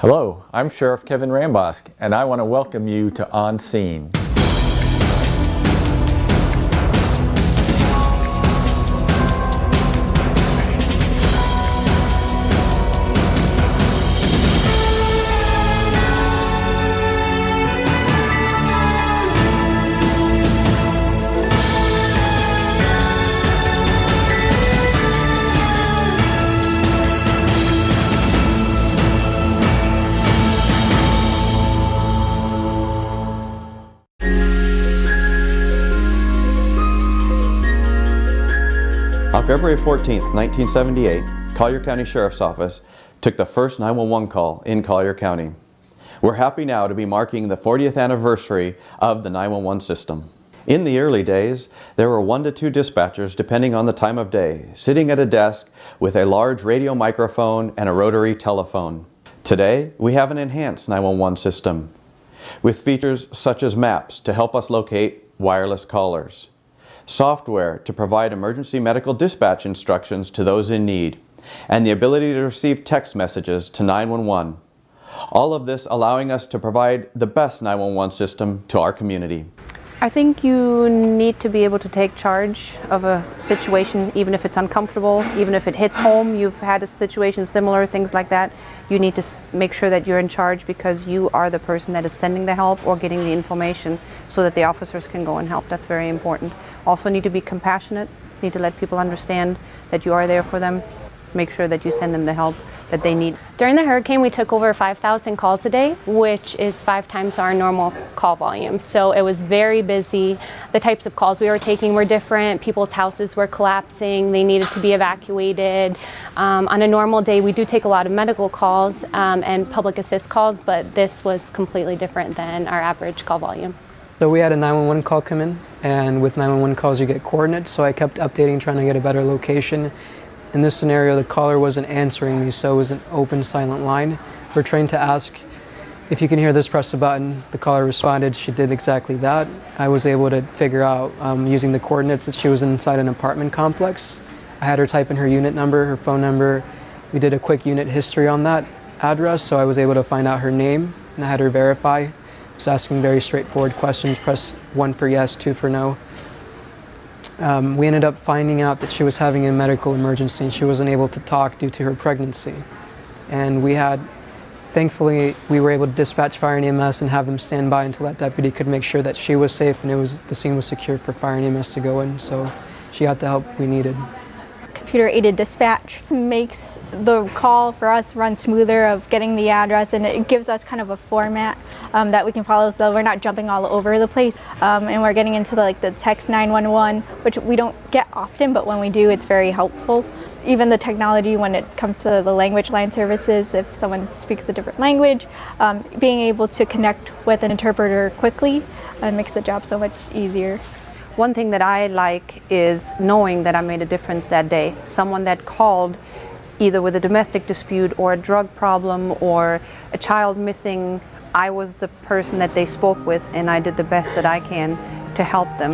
Hello, I'm Sheriff Kevin Rambosk, and I want to welcome you to On Scene. On February 14, 1978, Collier County Sheriff's Office took the first 911 call in Collier County. We're happy now to be marking the 40th anniversary of the 911 system. In the early days, there were 1 to 2 dispatchers, depending on the time of day, sitting at a desk with a large radio microphone and a rotary telephone. Today, we have an enhanced 911 system with features such as maps to help us locate wireless callers, software to provide emergency medical dispatch instructions to those in need, and the ability to receive text messages to 911. All of this allowing us to provide the best 911 system to our community. I think you need to be able to take charge of a situation, even if it's uncomfortable, even if it hits home, you've had a situation similar, things like that. You need to make sure that you're in charge because you are the person that is sending the help or getting the information so that the officers can go and help. That's very important. Also need to be compassionate, need to let people understand that you are there for them. Make sure that you send them the help that they need. During the hurricane, we took over 5,000 calls a day, which is 5 times our normal call volume. So it was very busy. The types of calls we were taking were different. People's houses were collapsing. They needed to be evacuated. On a normal day, we do take a lot of medical calls and public assist calls, but this was completely different than our average call volume. So we had a 911 call come in, and with 911 calls you get coordinates, so I kept updating, trying to get a better location. In this scenario, the caller wasn't answering me, so it was an open, silent line. We're trained to ask, if you can hear this, press the button. The caller responded, she did exactly that. I was able to figure out, using the coordinates, that she was inside an apartment complex. I had her type in her unit number, her phone number. We did a quick unit history on that address, so I was able to find out her name, and I had her verify. I was asking very straightforward questions, press 1 for yes, 2 for no. We ended up finding out that she was having a medical emergency and she wasn't able to talk due to her pregnancy. And thankfully, we were able to dispatch fire and EMS and have them stand by until that deputy could make sure that she was safe and the scene was secure for fire and EMS to go in. So she got the help we needed. Computer-aided dispatch makes the call for us run smoother of getting the address, and it gives us kind of a format that we can follow so we're not jumping all over the place. And we're getting into the text 911, which we don't get often, but when we do, it's very helpful. Even the technology when it comes to the language line services, if someone speaks a different language, being able to connect with an interpreter quickly makes the job so much easier. One thing that I like is knowing that I made a difference that day. Someone that called either with a domestic dispute or a drug problem or a child missing, I was the person that they spoke with and I did the best that I can to help them.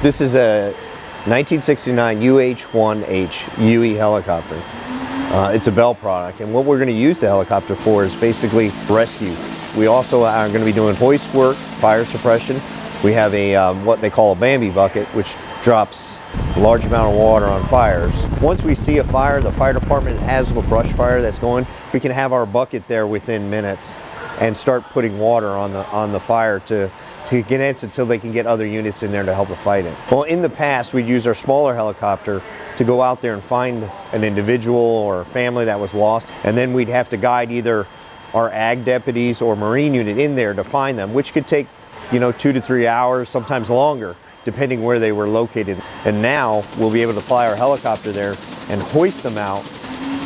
This is a 1969 UH-1H UE helicopter. It's a Bell product, and what we're going to use the helicopter for is basically rescue. We also are going to be doing hoist work, fire suppression, We have a what they call a Bambi bucket, which drops a large amount of water on fires. Once we see a fire, the fire department has a brush fire that's going, we can have our bucket there within minutes and start putting water on the fire to get it until they can get other units in there to help to fight it. Well, in the past, we'd use our smaller helicopter to go out there and find an individual or a family that was lost, and then we'd have to guide either our ag deputies or marine unit in there to find them, which could take, 2 to 3 hours, sometimes longer, depending where they were located. And now we'll be able to fly our helicopter there and hoist them out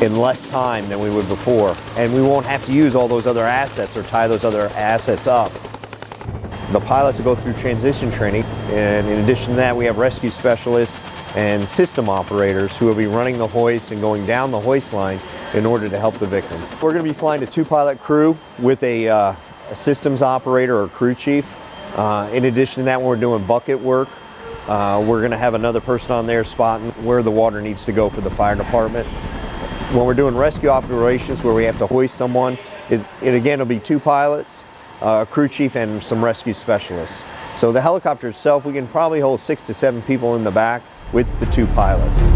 in less time than we would before. And we won't have to use all those other assets or tie those other assets up. The pilots will go through transition training, and in addition to that, we have rescue specialists and system operators who will be running the hoist and going down the hoist line in order to help the victim. We're going to be flying a 2-pilot crew with a systems operator or crew chief. In addition to that, when we're doing bucket work, we're going to have another person on there spotting where the water needs to go for the fire department. When we're doing rescue operations where we have to hoist someone, it again will be 2 pilots, a crew chief, and some rescue specialists. So the helicopter itself, we can probably hold 6 to 7 people in the back with the 2 pilots.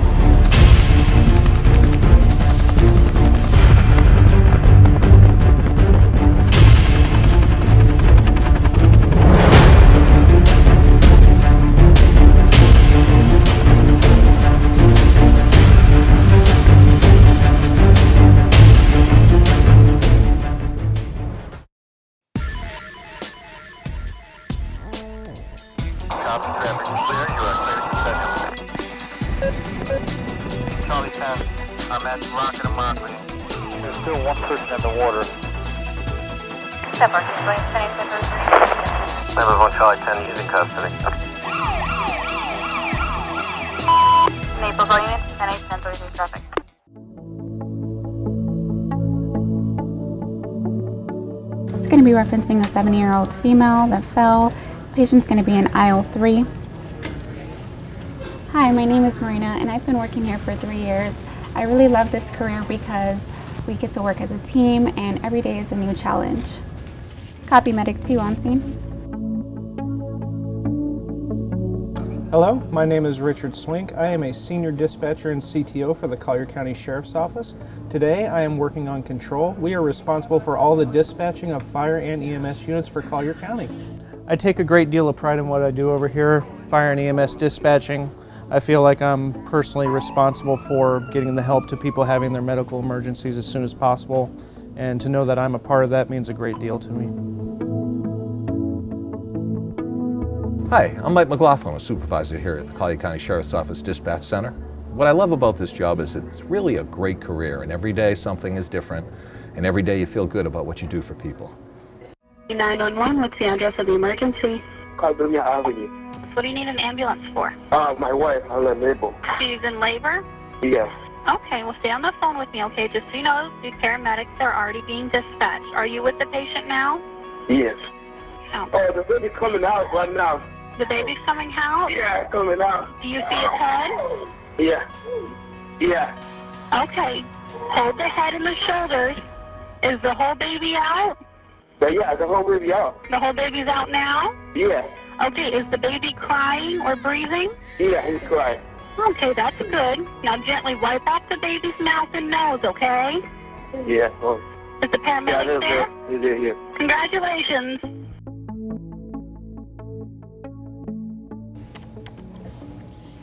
Charlie 10, I'm at Rocket and Mockery. There's still 1 person in the water. Number 1, Charlie 10, he's in custody. Naples, all units, 10-8-10-33 traffic. It's going to be referencing a 70-year-old female that fell. Patient's going to be in aisle 3. Hi, my name is Marina, and I've been working here for 3 years. I really love this career because we get to work as a team, and every day is a new challenge. Copy, Medic 2 on scene. Hello, my name is Richard Swink. I am a senior dispatcher and CTO for the Collier County Sheriff's Office. Today I am working on control. We are responsible for all the dispatching of fire and EMS units for Collier County. I take a great deal of pride in what I do over here, fire and EMS dispatching. I feel like I'm personally responsible for getting the help to people having their medical emergencies as soon as possible, and to know that I'm a part of that means a great deal to me. Hi, I'm Mike McLaughlin, a supervisor here at the Collier County Sheriff's Office Dispatch Center. What I love about this job is it's really a great career, and every day something is different, and every day you feel good about what you do for people. 911, what's the address of the emergency? Caledonia Avenue. What do you need an ambulance for? My wife, I'm in labor. She's in labor? Yes. Okay, well stay on the phone with me, okay? Just so you know, the paramedics are already being dispatched. Are you with the patient now? Yes. Oh. The baby's coming out right now. The baby's coming out? Yeah, coming out. Do you see his head? Yeah. Yeah. Okay. Hold the head and the shoulders. Is the whole baby out? Yeah, the whole baby out. The whole baby's out now? Yeah. Okay, is the baby crying or breathing? Yeah, he's crying. Okay, that's good. Now gently wipe off the baby's mouth and nose, okay? Yeah. Oh. Is the paramedic there? Yeah. Congratulations.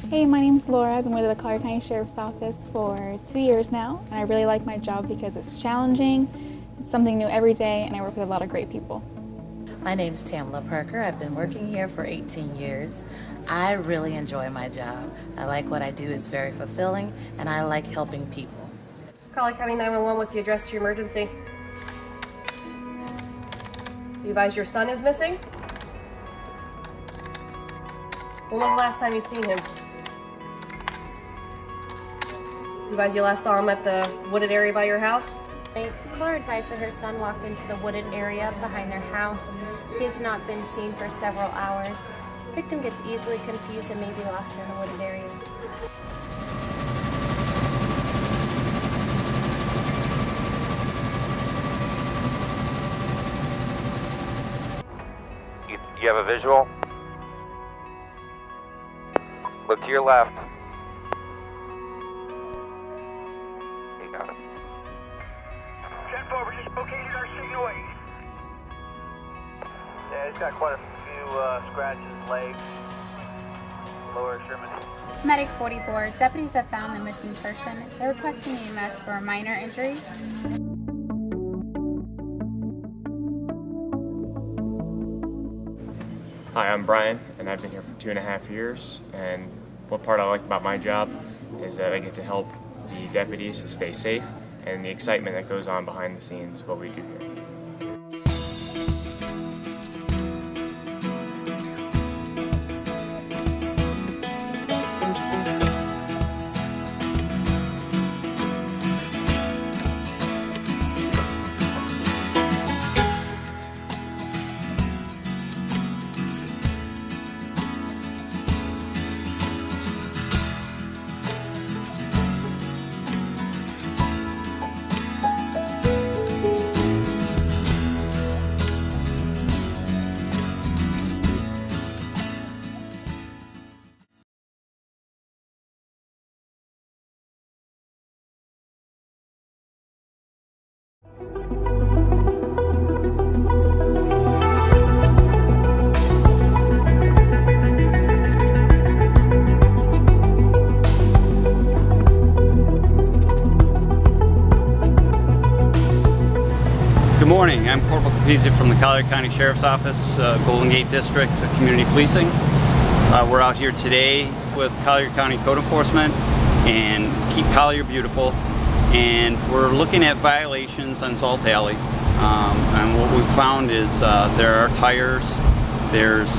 Hey, my name's Laura. I've been with the Collier County Sheriff's Office for 2 years now, and I really like my job because it's challenging, it's something new every day, and I work with a lot of great people. My name's Tamla Parker. I've been working here for 18 years. I really enjoy my job. I like what I do. It's very fulfilling, and I like helping people. Collier County 911, what's the address to your emergency? You advise your son is missing? When was the last time you seen him? You advise you last saw him at the wooded area by your house? Caller advised that her son walked into the wooded area behind their house. He has not been seen for several hours. The victim gets easily confused and may be lost in the wooded area. You have a visual? Look to your left. You got it. 10-4, we just located our signal 8. Yeah, he's got quite a few scratches, legs, lower extremity. Medic 44, deputies have found the missing person. They're requesting EMS for minor injuries. Hi, I'm Brian, and I've been here for 2.5 years, and what part I like about my job is that I get to help the deputies stay safe, and the excitement that goes on behind the scenes what we do here. Good morning, I'm Corporal Capizzi from the Collier County Sheriff's Office, Golden Gate District of Community Policing. We're out here today with Collier County Code Enforcement and Keep Collier Beautiful, and we're looking at violations on Salt Alley. And what we've found is there are tires, there's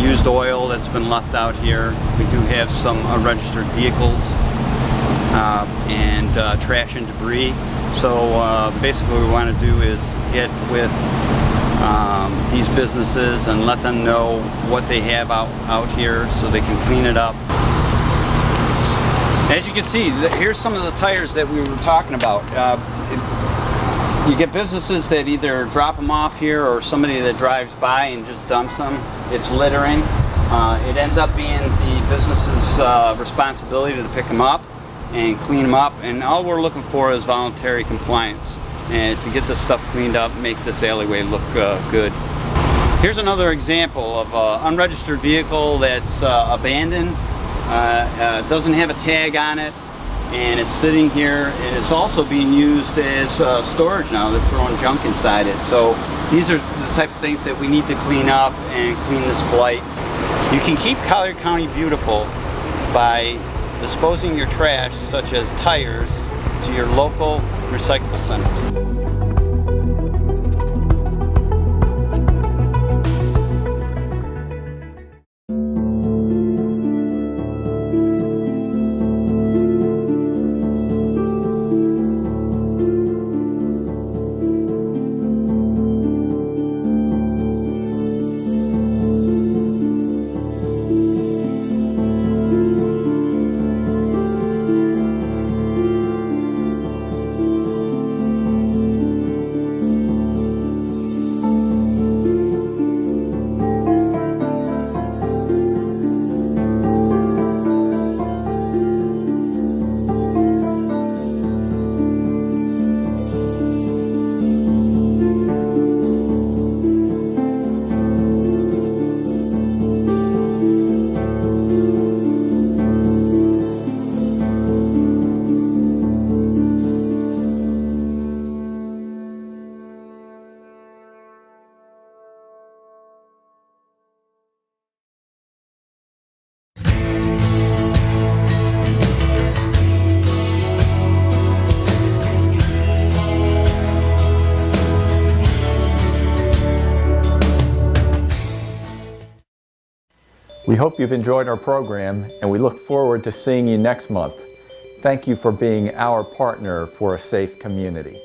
used oil that's been left out here. We do have some unregistered vehicles and trash and debris. So basically what we want to do is get with these businesses and let them know what they have out here so they can clean it up. As you can see, here's some of the tires that we were talking about. You get businesses that either drop them off here or somebody that drives by and just dumps them. It's littering. It ends up being the business's responsibility to pick them up and clean them up, and all we're looking for is voluntary compliance and to get this stuff cleaned up, make this alleyway look good. Here's another example of an unregistered vehicle that's abandoned, doesn't have a tag on it, and it's sitting here, and it's also being used as storage now. They're throwing junk inside it. So these are the type of things that we need to clean up and clean this blight. You can keep Collier County beautiful by disposing your trash, such as tires, to your local recyclable centers. We hope you've enjoyed our program, and we look forward to seeing you next month. Thank you for being our partner for a safe community.